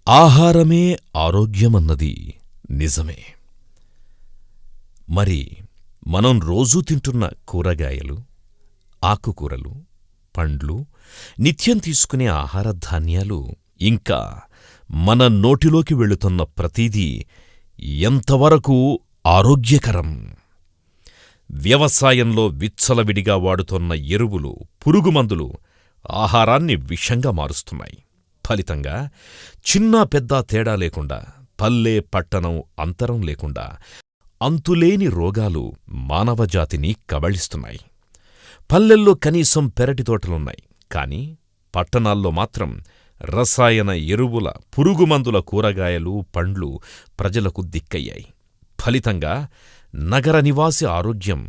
ఆహారమే ఆరోగ్యమన్నది నిజమే. మరి మనం రోజూ తింటున్న కూరగాయలు, ఆకుకూరలు, పండ్లు, నిత్యం తీసుకునే ఆహార ధాన్యాలు, ఇంకా మన నోటిలోకి వెళుతున్న ప్రతిదీ ఎంతవరకు ఆరోగ్యకరం? వ్యవసాయంలో విచ్చలవిడిగా వాడుతోన్న ఎరువులు, పురుగుమందులు ఆహారాన్ని విషంగా మారుస్తున్నాయి. ఫలితంగా చిన్నా పెద్దా తేడా లేకుండా, పల్లె పట్టణం అంతరం లేకుండా అంతులేని రోగాలు మానవజాతిని కబళిస్తున్నాయి. పల్లెల్లో కనీసం పెరటితోటలున్నాయి, కాని పట్టణాల్లో మాత్రం రసాయన ఎరువుల, పురుగుమందుల కూరగాయలు, పండ్లు ప్రజలకు దిక్కయ్యాయి. ఫలితంగా నగర నివాసి ఆరోగ్యం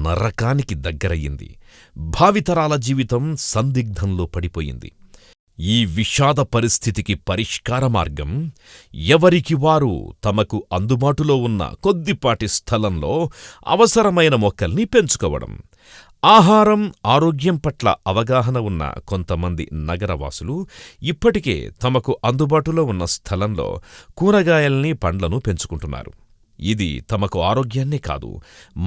నరకానికి దగ్గరయ్యింది. భావితరాల జీవితం సందిగ్ధంలో పడిపోయింది. ఈ విషాద పరిస్థితికి పరిష్కార మార్గం ఎవరికి వారు తమకు అందుబాటులో ఉన్న కొద్దిపాటి స్థలంలో అవసరమైన మొక్కల్ని పెంచుకోవడం. ఆహారం, ఆరోగ్యం పట్ల అవగాహన ఉన్న కొంతమంది నగరవాసులు ఇప్పటికే తమకు అందుబాటులో ఉన్న స్థలంలో కూరగాయల్ని, పండ్లను పెంచుకుంటున్నారు. ఇది తమకు ఆరోగ్యాన్నే కాదు,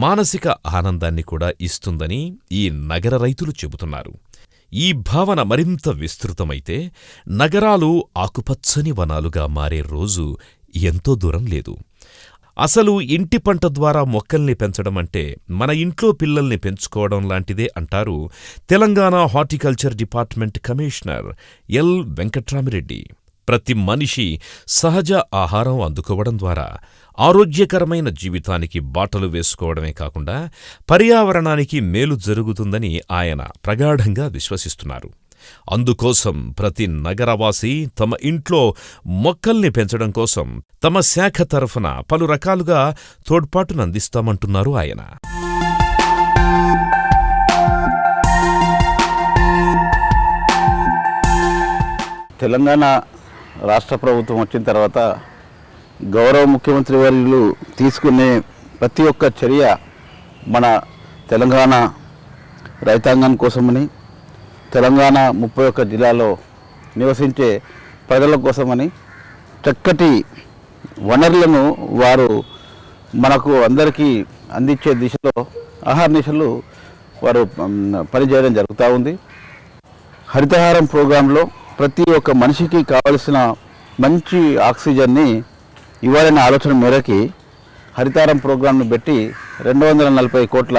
మానసిక ఆనందాన్ని కూడా ఇస్తుందని ఈ నగర రైతులు చెబుతున్నారు. ఈ భావన మరింత విస్తృతమైతే నగరాలు ఆకుపచ్చని వనాలుగా మారే రోజు ఎంతో దూరం లేదు. అసలు ఇంటి పంట ద్వారా మొక్కల్ని పెంచడమంటే మన ఇంట్లో పిల్లల్ని పెంచుకోవడం లాంటిదే అంటారు Telangana horticulture department commissioner L Venkatramireddy. ప్రతి మనిషి సహజ ఆహారం అందుకోవడం ద్వారా ఆరోగ్యకరమైన జీవితానికి బాటలు వేసుకోవడమే కాకుండా పర్యావరణానికి మేలు జరుగుతుందని ఆయన ప్రగాఢంగా విశ్వసిస్తున్నారు. అందుకోసం ప్రతి నగరవాసి తమ ఇంట్లో మొక్కల్ని పెంచడం కోసం తమ శాఖ తరఫున పలు రకాలుగా తోడ్పాటునందిస్తామంటున్నారు ఆయన. తెలంగాణ రాష్ట్ర ప్రభుత్వం వచ్చిన తర్వాత గౌరవ ముఖ్యమంత్రి వర్యులు తీసుకునే ప్రతి ఒక్క చర్య మన తెలంగాణ రైతాంగం కోసమని, తెలంగాణ 31 జిల్లాలో నివసించే ప్రజల కోసమని చక్కటి వనరులను వారు మనకు అందరికీ అందించే దిశలో అహర్నిశలు వారు పనిచేయడం జరుగుతూ ఉంది. హరితహారం ప్రోగ్రాంలో ప్రతి ఒక్క మనిషికి కావలసిన మంచి ఆక్సిజన్ని ఇవ్వాలనే ఆలోచన మేరకి హరితహారం ప్రోగ్రాంను పెట్టి 240 కోట్ల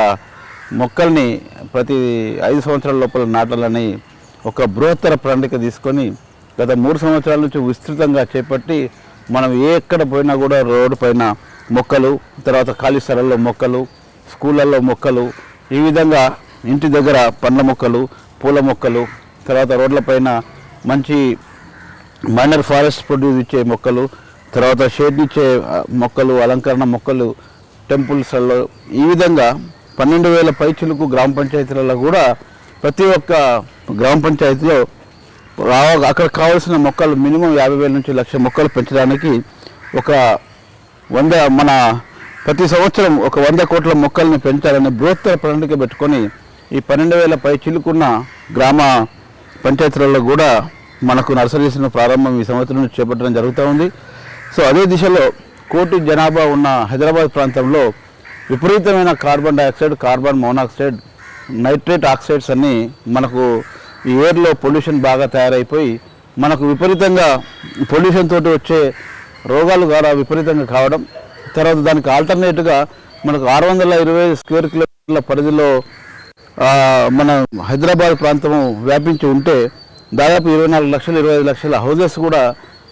మొక్కల్ని ప్రతి 5 సంవత్సరాల లోపల నాటాలని ఒక బృహత్తర ప్రణాళిక తీసుకొని గత 3 సంవత్సరాల నుంచి విస్తృతంగా చేపట్టి మనం ఎక్కడ పోయినా కూడా రోడ్డు పైన మొక్కలు, తర్వాత ఖాళీ స్థలాల్లో మొక్కలు, స్కూళ్ళల్లో మొక్కలు, ఈ విధంగా ఇంటి దగ్గర పండ్ల మొక్కలు, పూల మొక్కలు, తర్వాత రోడ్లపైన మంచి మైనర్ ఫారెస్ట్ ప్రొడ్యూస్ ఇచ్చే మొక్కలు, తర్వాత షేడ్ ఇచ్చే మొక్కలు, అలంకరణ మొక్కలు టెంపుల్స్లలో, ఈ విధంగా 12,000 పైచిలకు గ్రామ పంచాయతీలలో కూడా ప్రతి ఒక్క గ్రామ పంచాయతీలో అక్కడ కావాల్సిన మొక్కలు మినిమం 50,000 నుంచి 1,00,000 మొక్కలు పెంచడానికి ఒక 100 ప్రతి సంవత్సరం ఒక 100 కోట్ల మొక్కల్ని పెంచాలని బృహత్తర ప్రణాళిక పెట్టుకొని ఈ 12,000 పైచిలుకున్న గ్రామ పంచాయతీలలో కూడా మనకు నర్సరీస్ను ప్రారంభం ఈ సంవత్సరం నుంచి చేపట్టడం జరుగుతూ ఉంది. సో అదే దిశలో 1 కోటి జనాభా ఉన్న హైదరాబాద్ ప్రాంతంలో విపరీతమైన carbon dioxide, carbon monoxide, nitrate oxides అన్నీ మనకు ఈ ఎయిర్లో పొల్యూషన్ బాగా తయారైపోయి మనకు విపరీతంగా పొల్యూషన్ తోటి వచ్చే రోగాలు ద్వారా విపరీతంగా కావడం. తర్వాత దానికి ఆల్టర్నేట్గా మనకు 620 స్క్వేర్ కిలోమీటర్ల పరిధిలో మన హైదరాబాద్ ప్రాంతము వ్యాపించి ఉంటే దాదాపు 24 లక్షలు 25 లక్షల హౌజెస్ కూడా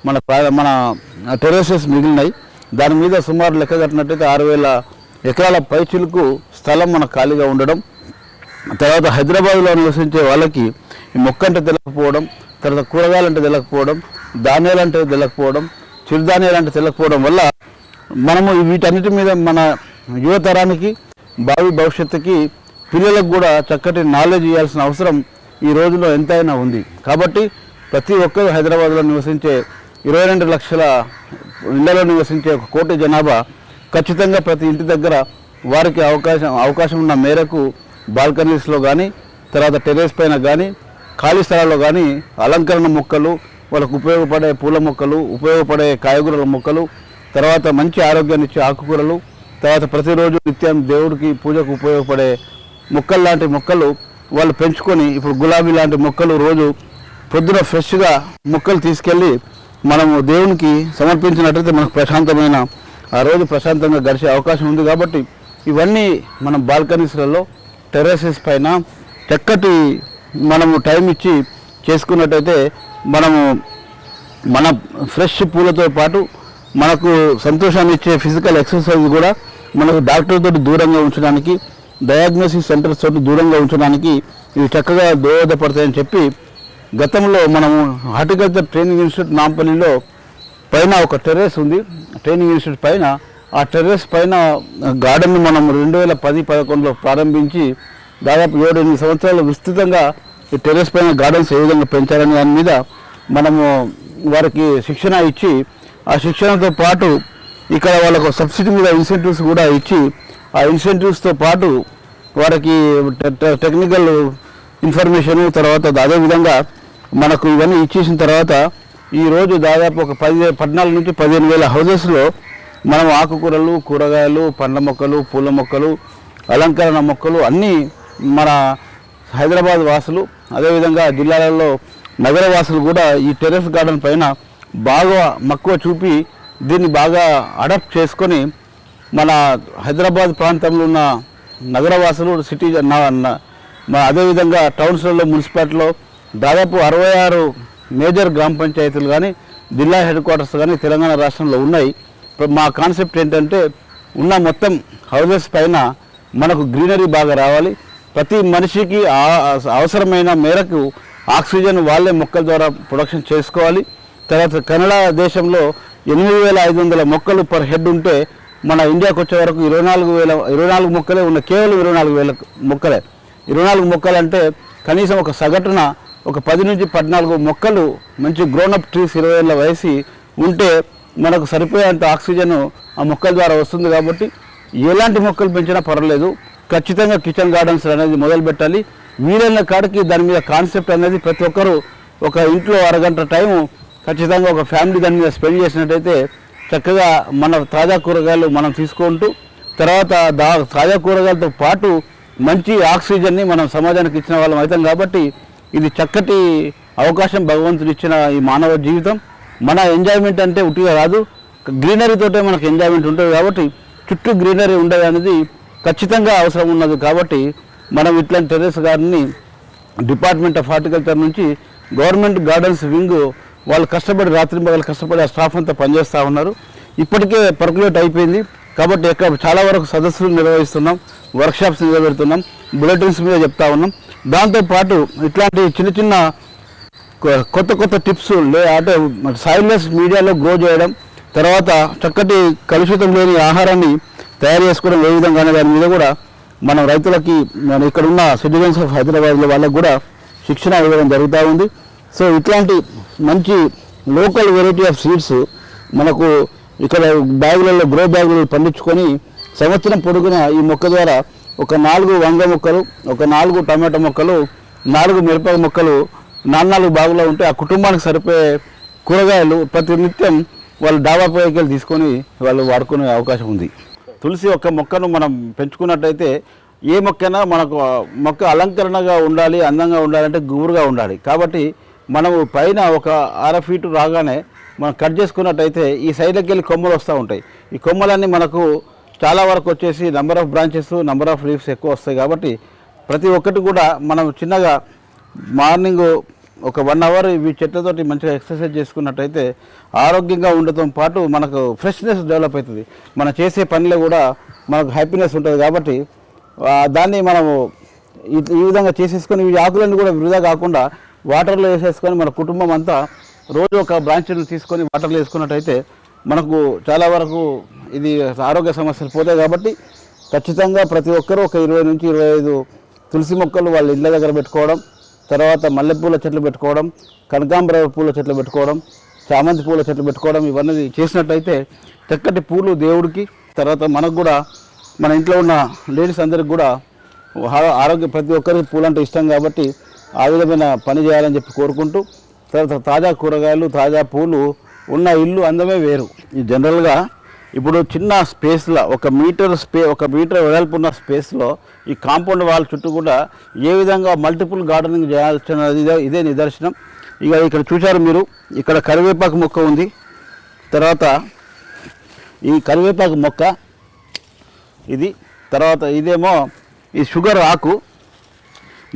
మన టెర్రసెస్ మిగిలినాయి. దాని మీద సుమారు లెక్క కట్టినట్టయితే 6,000 ఎకరాల పైచిలుకు స్థలం మనకు ఖాళీగా ఉండడం. తర్వాత హైదరాబాద్లో నివసించే వాళ్ళకి ఈ మొక్క అంటే తెలియకపోవడం, తర్వాత కూరగాయలు అంటే తెలియకపోవడం, ధాన్యాలు అంటే తెలియకపోవడం, చిరుధాన్యాలు అంటే తెలియకపోవడం వల్ల మనము వీటన్నిటి మీద మన యువతరానికి, భావి భవిష్యత్తుకి, పిల్లలకు కూడా చక్కటి నాలెడ్జ్ ఇవ్వాల్సిన అవసరం ఈ రోజులో ఎంతైనా ఉంది. కాబట్టి ప్రతి ఒక్కరు హైదరాబాద్లో నివసించే 22 లక్షల ఇళ్లలో నివసించే 1 కోటి జనాభా ఖచ్చితంగా ప్రతి ఇంటి దగ్గర వారికి అవకాశం ఉన్న మేరకు బాల్కనీస్లో కానీ, తర్వాత టెర్రస్ పైన కానీ, ఖాళీ స్థలాల్లో కానీ అలంకరణ మొక్కలు, వాళ్ళకు ఉపయోగపడే పూల మొక్కలు, ఉపయోగపడే కాయగూరల మొక్కలు, తర్వాత మంచి ఆరోగ్యాన్ని ఇచ్చే ఆకుకూరలు, తర్వాత ప్రతిరోజు నిత్యం దేవుడికి పూజకు ఉపయోగపడే మొక్కలు లాంటి మొక్కలు వాళ్ళు పెంచుకొని ఇప్పుడు గులాబీ లాంటి మొక్కలు రోజు పొద్దున ఫ్రెష్గా మొక్కలు తీసుకెళ్ళి మనము దేవునికి సమర్పించినట్లయితే మనకు ప్రశాంతమైన ఆ రోజు ప్రశాంతంగా గడిచే అవకాశం ఉంది. కాబట్టి ఇవన్నీ మనం బాల్కనీస్లలో, టెర్రసెస్ పైన చక్కటి మనము టైం ఇచ్చి చేసుకున్నట్టయితే మనము మన ఫ్రెష్ పూలతో పాటు మనకు సంతోషాన్ని ఇచ్చే ఫిజికల్ ఎక్సర్సైజ్ కూడా మనకు డాక్టర్ తోటి దూరంగా ఉంచడానికి, డయాగ్నోసిస్ సెంటర్స్ తోటి దూరంగా ఉంచడానికి ఇవి చక్కగా దోహదపడతాయని చెప్పి గతంలో మనము హార్టికల్చర్ ట్రైనింగ్ ఇన్స్టిట్యూట్ నాంపల్లిలో పైన ఒక టెర్రస్ ఉంది. ట్రైనింగ్ ఇన్స్టిట్యూట్ పైన ఆ టెర్రస్ పైన గార్డెన్ మనం 2010-11లో ప్రారంభించి దాదాపు 7-8 సంవత్సరాలు విస్తృతంగా ఈ టెర్రస్ పైన గార్డెన్స్ ఏ విధంగా పెంచాలనే దాని మీద మనము వారికి శిక్షణ ఇచ్చి, ఆ శిక్షణతో పాటు ఇక్కడ వాళ్ళకు సబ్సిడీ మీద ఇన్సెంటివ్స్ కూడా ఇచ్చి, ఆ ఇన్సెంటివ్స్తో పాటు వారికి టెక్నికల్ ఇన్ఫర్మేషను, తర్వాత అదేవిధంగా మనకు ఇవన్నీ ఇచ్చేసిన తర్వాత ఈరోజు దాదాపు ఒక 14 నుంచి 15,000 హౌజెస్లో మనం ఆకుకూరలు, కూరగాయలు, పండ్ల మొక్కలు, పూల మొక్కలు, అలంకరణ మొక్కలు అన్నీ మన హైదరాబాద్ వాసులు, అదేవిధంగా జిల్లాలలో నగర వాసులు కూడా ఈ టెర్రస్ గార్డెన్ పైన బాగా మక్కువ చూపి దీన్ని బాగా అడాప్ట్ చేసుకొని మన హైదరాబాద్ ప్రాంతంలో ఉన్న నగరవాసులు, సిటీ అదేవిధంగా టౌన్స్లలో, మున్సిపాలిటీలో దాదాపు 66 మేజర్ గ్రామ పంచాయతీలు కానీ, జిల్లా హెడ్ క్వార్టర్స్ కానీ తెలంగాణ రాష్ట్రంలో ఉన్నాయి. మా కాన్సెప్ట్ ఏంటంటే ఉన్న మొత్తం హౌజెస్ పైన మనకు గ్రీనరీ బాగా రావాలి, ప్రతి మనిషికి అవసరమైన మేరకు ఆక్సిజన్ వాళ్ళే మొక్కల ద్వారా ప్రొడక్షన్ చేసుకోవాలి. తర్వాత కెనడా దేశంలో 8,500 మొక్కలు పర్ హెడ్ ఉంటే మన ఇండియాకి వచ్చే వరకు 24 మొక్కలే ఉన్నాయి. కేవలం 24,000 మొక్కలే. 24 మొక్కలు అంటే కనీసం ఒక సగటున ఒక 10 నుంచి 14 మొక్కలు మంచి గ్రోనప్ ట్రీస్ 20 ఏళ్ళ వయసు ఉంటే మనకు సరిపోయేంత ఆక్సిజన్ ఆ మొక్కల ద్వారా వస్తుంది. కాబట్టి ఎలాంటి మొక్కలు పెంచినా పర్వాలేదు, ఖచ్చితంగా కిచెన్ గార్డెన్స్ అనేది మొదలు పెట్టాలి. వీలైన కాడికి దాని మీద కాన్సెప్ట్ అనేది ప్రతి ఒక్కరూ ఒక ఇంట్లో అరగంట టైము ఖచ్చితంగా ఒక ఫ్యామిలీ దాని మీద స్పెండ్ చేసినట్టయితే చక్కగా మన తాజా కూరగాయలు మనం తీసుకుంటూ, తర్వాత తాజా కూరగాయలతో పాటు మంచి ఆక్సిజన్ని మనం సమాజానికి ఇచ్చిన వాళ్ళం అవుతాం. కాబట్టి ఇది చక్కటి అవకాశం భగవంతుడు ఇచ్చిన ఈ మానవ జీవితం. మన ఎంజాయ్మెంట్ అంటే ఉట్టిగా రాదు, గ్రీనరీతోటే మనకు ఎంజాయ్మెంట్ ఉంటుంది. కాబట్టి చుట్టూ గ్రీనరీ ఉండదు అనేది ఖచ్చితంగా అవసరం ఉన్నది. కాబట్టి మనం ఇట్లాంటి టెర్రస్ గార్డెన్ని డిపార్ట్మెంట్ ఆఫ్ హార్టికల్చర్ నుంచి గవర్నమెంట్ గార్డెన్స్ వింగ్ వాళ్ళు కష్టపడి రాత్రింబగలు కష్టపడి ఆ స్టాఫ్ అంతా పనిచేస్తూ ఉన్నారు. ఇప్పటికే పర్కులేట్ అయిపోయింది. కాబట్టి చాలా వరకు సదస్సులు నిర్వహిస్తున్నాం, వర్క్షాప్స్ నిర్వహిస్తున్నాం, బులెటిన్స్ మీద చెప్తా ఉన్నాం. దాంతోపాటు ఇట్లాంటి చిన్న చిన్న కొత్త టిప్స్ అంటే సాయిల్లెస్ మీడియాలో గ్రో చేయడం, తర్వాత చక్కటి కలుషితం లేని ఆహారాన్ని తయారు చేసుకోవడం ఏ విధంగా అనే దాని మీద కూడా మనం రైతులకి, ఇక్కడ ఉన్న సిటిజన్స్ ఆఫ్ హైదరాబాద్లో వాళ్ళకు కూడా శిక్షణ ఇవ్వడం జరుగుతూ ఉంది. సో ఇట్లాంటి మంచి లోకల్ వెరైటీ ఆఫ్ సీడ్స్ మనకు ఇక్కడ బ్యాగులలో, గ్రో బ్యాగులలో పండించుకొని సంవత్సరం పొడుగున ఈ మొక్క ద్వారా ఒక 4 వంగ మొక్కలు, ఒక 4 టమాటా మొక్కలు, 4 మిరప మొక్కలు 4 బాగులో ఉంటే ఆ కుటుంబానికి సరిపోయే కూరగాయలు ప్రతి నిత్యం వాళ్ళు డాబా పైకి తీసుకొని వాళ్ళు వాడుకునే అవకాశం ఉంది. తులసి ఒక మొక్కను మనం పెంచుకున్నట్టయితే ఏ మొక్కైనా మనకు మొక్క అలంకరణగా ఉండాలి, అందంగా ఉండాలంటే గుబురుగా ఉండాలి. కాబట్టి మనము పైన ఒక 1/2 ఫీటు రాగానే మనం కట్ చేసుకున్నట్టయితే ఈ సైడ్కి వెళ్ళి కొమ్మలు వస్తూ ఉంటాయి. ఈ కొమ్మలన్నీ మనకు చాలా వరకు వచ్చేసి number of branches, number of leaves ఎక్కువ వస్తాయి. కాబట్టి ప్రతి ఒక్కటి కూడా మనం చిన్నగా మార్నింగ్ ఒక 1 అవర్ ఇవి చెట్లతోటి మంచిగా ఎక్సర్సైజ్ చేసుకున్నట్టయితే ఆరోగ్యంగా ఉండటంతో పాటు మనకు ఫ్రెష్నెస్ డెవలప్ అవుతుంది. మనం చేసే పనిలో కూడా మనకు హ్యాపీనెస్ ఉంటుంది. కాబట్టి దాన్ని మనము ఈ విధంగా చేసేసుకొని ఈ ఆకులన్నీ కూడా వృధా కాకుండా వాటర్లో వేసేసుకొని మన కుటుంబం అంతా రోజు ఒక బ్రాంచ్ని తీసుకొని వాటర్లో వేసుకున్నట్టయితే మనకు చాలా వరకు ఇది ఆరోగ్య సమస్యలు పోతాయి. కాబట్టి ఖచ్చితంగా ప్రతి ఒక్కరూ ఒక 20 నుంచి 25 తులసి మొక్కలు వాళ్ళ ఇళ్ళ దగ్గర పెట్టుకోవడం, తర్వాత మల్లెపూల చెట్లు పెట్టుకోవడం, కనకాంబర పూల చెట్లు పెట్టుకోవడం, చామంతి పూల చెట్లు పెట్టుకోవడం, ఇవన్నీ చేసినట్టయితే చక్కటి పూలు దేవుడికి, తర్వాత మనకు కూడా మన ఇంట్లో ఉన్న లేడీస్ అందరికి కూడా ఆరోగ్య ప్రతి ఒక్కరికి పూలు అంటే ఇష్టం. కాబట్టి ఆ విధమైన పని చేయాలని చెప్పి కోరుకుంటూ తర్వాత తాజా కూరగాయలు, తాజా పూలు ఉన్న ఇల్లు అందమే వేరు. ఈ జనరల్గా ఇప్పుడు చిన్న స్పేస్లో ఒక మీటర్ వెడల్పు ఉన్న స్పేస్లో ఈ కాంపౌండ్ వాల్ చుట్టూ కూడా ఏ విధంగా మల్టిపుల్ గార్డెనింగ్ చేయాల్సినది ఇదే నిదర్శనం. ఇక ఇక్కడ చూశారు మీరు, ఇక్కడ కరివేపాకు మొక్క ఉంది. తర్వాత ఈ కరివేపాకు మొక్క ఇది, తర్వాత ఇదేమో ఈ షుగర్ ఆకు.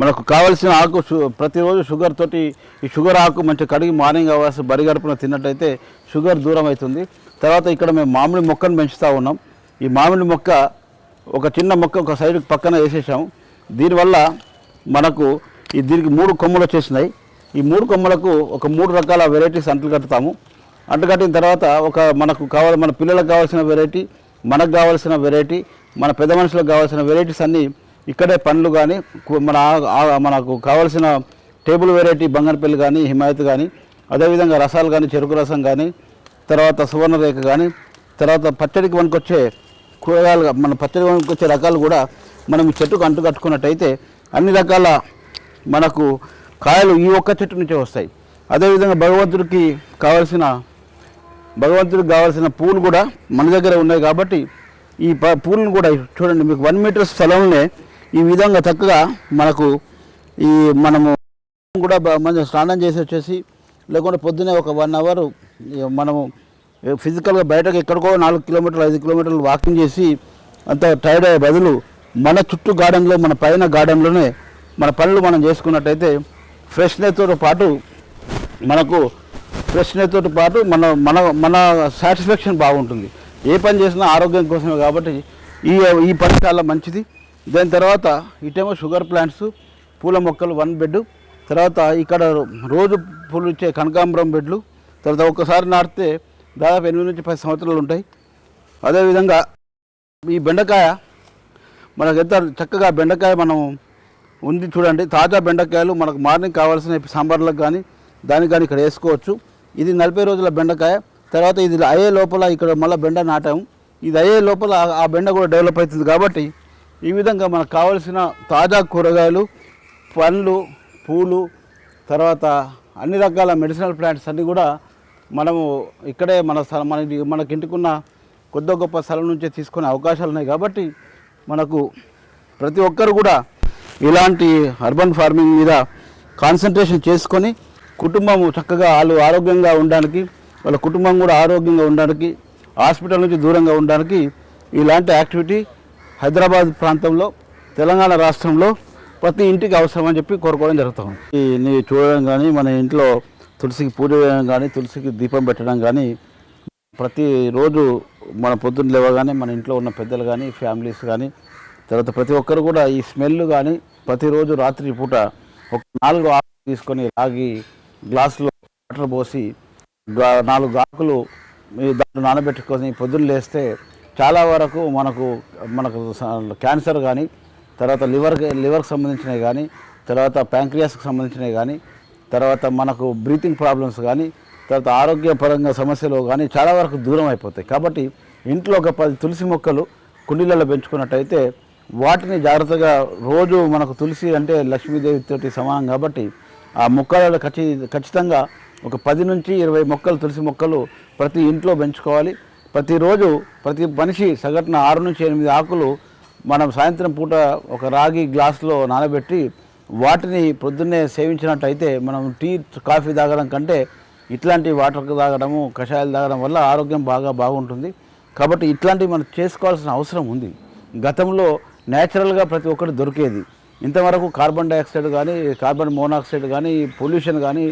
మనకు కావలసిన ఆకు ప్రతిరోజు షుగర్ తోటి ఈ షుగర్ ఆకు మంచిగా కడిగి మార్నింగ్ అవర్స్ బరిగడుపున తిన్నట్టయితే షుగర్ దూరం అవుతుంది. తర్వాత ఇక్కడ మేము మామిడి మొక్కను పెంచుతూ ఉన్నాం. ఈ మామిడి మొక్క ఒక చిన్న మొక్క ఒక సైడ్ పక్కన వేసేసాము. దీనివల్ల మనకు దీనికి 3 కొమ్మలు వచ్చేసినాయి. ఈ 3 కొమ్మలకు ఒక 3 రకాల వెరైటీస్ అంట్లు కట్టుతాము. అంట్లు కట్టిన తర్వాత మన పిల్లలకు కావాల్సిన వెరైటీ, మనకు కావాల్సిన వెరైటీ, మన పెద్ద మనుషులకు కావాల్సిన వెరైటీస్ అన్నీ ఇక్కడే పండ్లు కానీ మనకు కావాల్సిన టేబుల్ వెరైటీ బంగారపల్లి కానీ, హిమాయత్ కానీ, అదేవిధంగా రసాలు కానీ, చెరుకు రసం కానీ, తర్వాత సువర్ణరేఖ కానీ, తర్వాత పచ్చడికి వనుకొచ్చే కూరగాయలు, మన పచ్చడి వనుకొచ్చే రకాలు కూడా మనం ఈ చెట్టుకు అంటు కట్టుకున్నట్టయితే అన్ని రకాల మనకు కాయలు ఈ ఒక్క చెట్టు నుంచే వస్తాయి. అదేవిధంగా భగవంతుడికి కావాల్సిన పూలు కూడా మన దగ్గర ఉన్నాయి. కాబట్టి ఈ పూలను కూడా చూడండి, మీకు 1 మీటర్ స్థలంలోనే ఈ విధంగా చక్కగా మనము కూడా మంచిగా స్నానం చేసి వచ్చేసి, లేకుంటే పొద్దునే ఒక 1 అవర్ మనము ఫిజికల్గా బయటకు ఎక్కడికో 4 కిలోమీటర్లు 5 కిలోమీటర్లు వాకింగ్ చేసి అంత టైర్డ్ అయ్యే బదులు మన చుట్టూ గార్డెన్లో, మన పైన గార్డెన్లోనే మన పనులు మనం చేసుకున్నట్టయితే ఫ్రెష్నెస్తో పాటు మన సాటిస్ఫాక్షన్ బాగుంటుంది. ఏ పని చేసినా ఆరోగ్యం కోసమే కాబట్టి ఈ పని చాలా మంచిది. దాని తర్వాత ఇటేమో షుగర్ ప్లాంట్స్, పూల మొక్కలు 1 బెడ్, తర్వాత ఇక్కడ రోజు పూలు ఇచ్చే కనకాంబరం బెడ్లు, తర్వాత ఒక్కసారి నాటితే దాదాపు 8 నుంచి 10 సంవత్సరాలు ఉంటాయి. అదేవిధంగా ఈ బెండకాయ మనకు ఎంత చక్కగా బెండకాయ మనం ఉంది చూడండి. తాజా బెండకాయలు మనకు మార్నింగ్ కావాల్సిన సాంబార్లకు కానీ దానికి కానీ ఇక్కడ వేసుకోవచ్చు. ఇది 40 రోజుల బెండకాయ. తర్వాత ఇది అయ్యే లోపల ఇక్కడ మళ్ళీ బెండ నాటాము. ఇది అయ్యే లోపల ఆ బెండ కూడా డెవలప్ అవుతుంది. కాబట్టి ఈ విధంగా మనకు కావలసిన తాజా కూరగాయలు, పండ్లు, పూలు, తర్వాత అన్ని రకాల మెడిసినల్ ప్లాంట్స్ అన్నీ కూడా మనము ఇక్కడే మనకి ఇంటికున్న కొద్ది గొప్ప స్థలం నుంచే తీసుకునే అవకాశాలు ఉన్నాయి. కాబట్టి మనకు ప్రతి ఒక్కరు కూడా ఇలాంటి అర్బన్ ఫార్మింగ్ మీద కాన్సన్ట్రేషన్ చేసుకొని కుటుంబం చక్కగా వాళ్ళు ఆరోగ్యంగా ఉండడానికి, వాళ్ళ కుటుంబం కూడా ఆరోగ్యంగా ఉండడానికి, హాస్పిటల్ నుంచి దూరంగా ఉండడానికి ఇలాంటి యాక్టివిటీ హైదరాబాద్ ప్రాంతంలో, తెలంగాణ రాష్ట్రంలో ప్రతి ఇంటికి అవసరం అని చెప్పి కోరుకోవడం జరుగుతుంది. నీ చూడడం కానీ, మన ఇంట్లో తులసికి పూజ చేయడం కానీ, తులసికి దీపం పెట్టడం కానీ, ప్రతిరోజు మన పొద్దున్న లేవగానే మన ఇంట్లో ఉన్న పెద్దలు కానీ, ఫ్యామిలీస్ కానీ, తర్వాత ప్రతి ఒక్కరు కూడా ఈ స్మెల్ కానీ ప్రతిరోజు రాత్రి పూట ఒక 4 ఆకులు తీసుకొని రాగి గ్లాసులో వాటర్ పోసి 4 ఆకులు దాంట్లో నానబెట్టుకొని పొద్దున్న లేస్తే చాలా వరకు మనకు క్యాన్సర్ కానీ, తర్వాత లివర్కి సంబంధించినవి కానీ, తర్వాత ప్యాంక్రియాస్కి సంబంధించినవి కానీ, తర్వాత మనకు బ్రీతింగ్ ప్రాబ్లమ్స్ కానీ, తర్వాత ఆరోగ్యపరంగా సమస్యలు కానీ చాలా వరకు దూరం అయిపోతాయి. కాబట్టి ఇంట్లో ఒక 10 తులసి మొక్కలు కుండీలలో పెంచుకున్నట్టయితే వాటిని జాగ్రత్తగా రోజు మనకు తులసి అంటే లక్ష్మీదేవితోటి సమానం. కాబట్టి ఆ మొక్కలలో ఖచ్చితంగా ఒక 10 నుంచి 20 మొక్కలు, తులసి మొక్కలు ప్రతి ఇంట్లో పెంచుకోవాలి. ప్రతిరోజు ప్రతి మనిషి సగటున 6 నుంచి 8 ఆకులు మనం సాయంత్రం పూట ఒక రాగి గ్లాసులో నానబెట్టి వాటిని పొద్దున్నే సేవించినట్టయితే మనం టీ, కాఫీ తాగడం కంటే ఇట్లాంటి వాటర్ తాగడము, కషాయాలు తాగడం వల్ల ఆరోగ్యం బాగుంటుంది. కాబట్టి ఇట్లాంటివి మనం చేసుకోవాల్సిన అవసరం ఉంది. గతంలో న్యాచురల్గా ప్రతి ఒక్కటి దొరికేది. ఇంతవరకు కార్బన్ డైఆక్సైడ్ కానీ, కార్బన్ మోనాక్సైడ్ కానీ, పొల్యూషన్ కానీ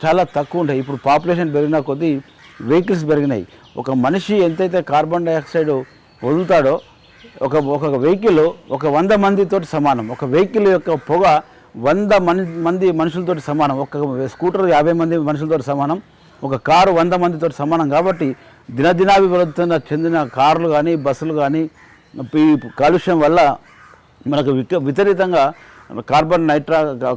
చాలా తక్కువ ఉంటాయి. ఇప్పుడు పాపులేషన్ పెరిగిన కొద్దీ వెహికల్స్ పెరిగినాయి. ఒక మనిషి ఎంతైతే కార్బన్ డైఆక్సైడ్ వదులుతాడో ఒక వెహికల్ ఒక 100 మందితో సమానం. ఒక వెహికల్ యొక్క పొగ 100 మంది మనుషులతో సమానం. ఒక స్కూటర్ 50 మంది మనుషులతో సమానం. ఒక కారు 100 మందితో సమానం. కాబట్టి దినదినాభివృద్ధి చెందిన కార్లు కానీ, బస్సులు కానీ ఈ కాలుష్యం వల్ల మనకు విపరీతంగా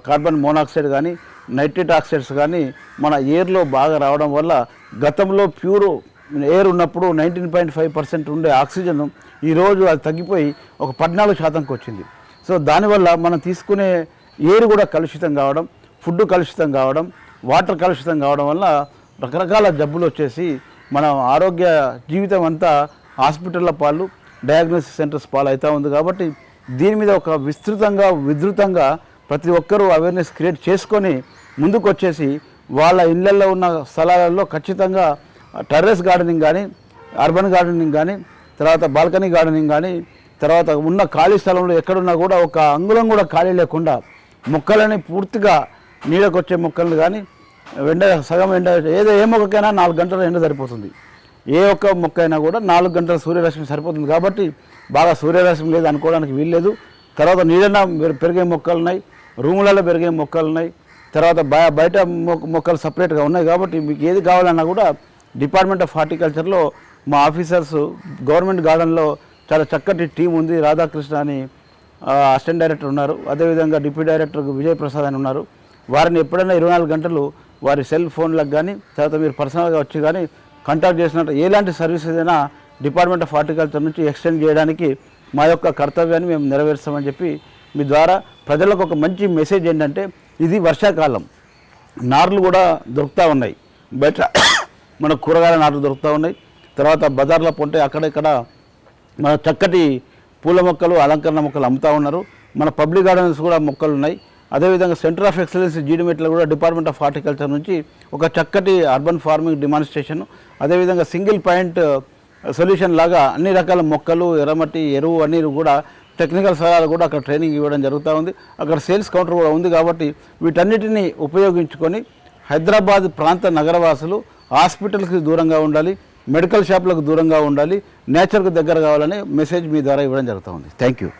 కార్బన్ మోనాక్సైడ్ కానీ, నైట్రేట్ ఆక్సైడ్స్ కానీ మన ఎయిర్లో బాగా రావడం వల్ల గతంలో ప్యూర్ ఎయిర్ ఉన్నప్పుడు 19.5% ఉండే ఆక్సిజన్ ఈరోజు అది తగ్గిపోయి ఒక 14% వచ్చింది. సో దానివల్ల మనం తీసుకునే ఎయిర్ కూడా కలుషితం కావడం, ఫుడ్ కలుషితం కావడం, వాటర్ కలుషితం కావడం వల్ల రకరకాల జబ్బులు వచ్చేసి మన ఆరోగ్య జీవితం అంతా హాస్పిటల్ల పాలు, డయాగ్నోసిస్ సెంటర్స్ పాలు అవుతూ ఉంది. కాబట్టి దీని మీద ఒక విస్తృతంగా ప్రతి ఒక్కరూ అవేర్నెస్ క్రియేట్ చేసుకొని ముందుకు వచ్చేసి వాళ్ళ ఇళ్ళల్లో ఉన్న స్థలాలలో ఖచ్చితంగా టెర్రస్ గార్డెనింగ్ కానీ, అర్బన్ గార్డెనింగ్ కానీ, తర్వాత బాల్కనీ గార్డెనింగ్ కానీ, తర్వాత ఉన్న ఖాళీ స్థలంలో ఎక్కడున్నా కూడా ఒక అంగుళం కూడా ఖాళీ లేకుండా మొక్కలని పూర్తిగా నీడకొచ్చే మొక్కలను కానీ సగం ఎండ ఏ మొక్కకైనా 4 గంటల ఎండ సరిపోతుంది. ఏ ఒక్క మొక్క అయినా కూడా 4 గంటల సూర్యరశ్మి సరిపోతుంది. కాబట్టి బాగా సూర్యరశ్మి లేదు అనుకోవడానికి వీల్లేదు. తర్వాత నీడన పెరిగే మొక్కలు ఉన్నాయి, రూములలో పెరిగే మొక్కలు ఉన్నాయి, తర్వాత బయట మొక్కలు సపరేట్గా ఉన్నాయి. కాబట్టి మీకు ఏది కావాలన్నా కూడా డిపార్ట్మెంట్ ఆఫ్ హార్టికల్చర్లో మా ఆఫీసర్స్ గవర్నమెంట్ గార్డెన్లో చాలా చక్కటి టీం ఉంది. రాధాకృష్ణ అని అసిస్టెంట్ డైరెక్టర్ ఉన్నారు. అదేవిధంగా డిప్యూటీ డైరెక్టర్ విజయ్ ప్రసాద్ అని ఉన్నారు. వారిని ఎప్పుడైనా 24 గంటలు వారి సెల్ ఫోన్లకు కానీ, తర్వాత మీరు పర్సనల్గా వచ్చి కానీ కాంటాక్ట్ చేసినట్టు ఎలాంటి సర్వీసెస్ అయినా డిపార్ట్మెంట్ ఆఫ్ హార్టికల్చర్ నుంచి ఎక్స్టెండ్ చేయడానికి మా యొక్క కర్తవ్యాన్ని మేము నెరవేరుస్తామని చెప్పి మీ ద్వారా ప్రజలకు ఒక మంచి మెసేజ్ ఏంటంటే, ఇది వర్షాకాలం, నార్లు కూడా దొరుకుతూ ఉన్నాయి బయట, మన కూరగాయల నార్లు దొరుకుతూ ఉన్నాయి. తర్వాత బజార్లో పొంటే అక్కడక్కడ మన చక్కటి పూల మొక్కలు, అలంకరణ మొక్కలు అమ్ముతూ ఉన్నారు. మన పబ్లిక్ గార్డెన్స్ కూడా మొక్కలు ఉన్నాయి. అదేవిధంగా సెంటర్ ఆఫ్ ఎక్సలెన్స్ జీడిమెట్లో కూడా డిపార్ట్మెంట్ ఆఫ్ హార్టికల్చర్ నుంచి ఒక చక్కటి అర్బన్ ఫార్మింగ్ డెమాన్స్ట్రేషన్, అదేవిధంగా సింగిల్ పాయింట్ సొల్యూషన్ లాగా అన్ని రకాల మొక్కలు, ఎర్రమట్టి, ఎరువు అన్నీ కూడా టెక్నికల్ సలహాలు కూడా అక్కడ ట్రైనింగ్ ఇవ్వడం జరుగుతూ ఉంది. అక్కడ సేల్స్ కౌంటర్ కూడా ఉంది. కాబట్టి వీటన్నిటిని ఉపయోగించుకొని హైదరాబాద్ ప్రాంత నగరవాసులు హాస్పిటల్కి దూరంగా ఉండాలి, మెడికల్ షాపులకు దూరంగా ఉండాలి, నేచర్కు దగ్గర కావాలని మెసేజ్ మీ ద్వారా ఇవ్వడం జరుగుతూ ఉంది. Thank you.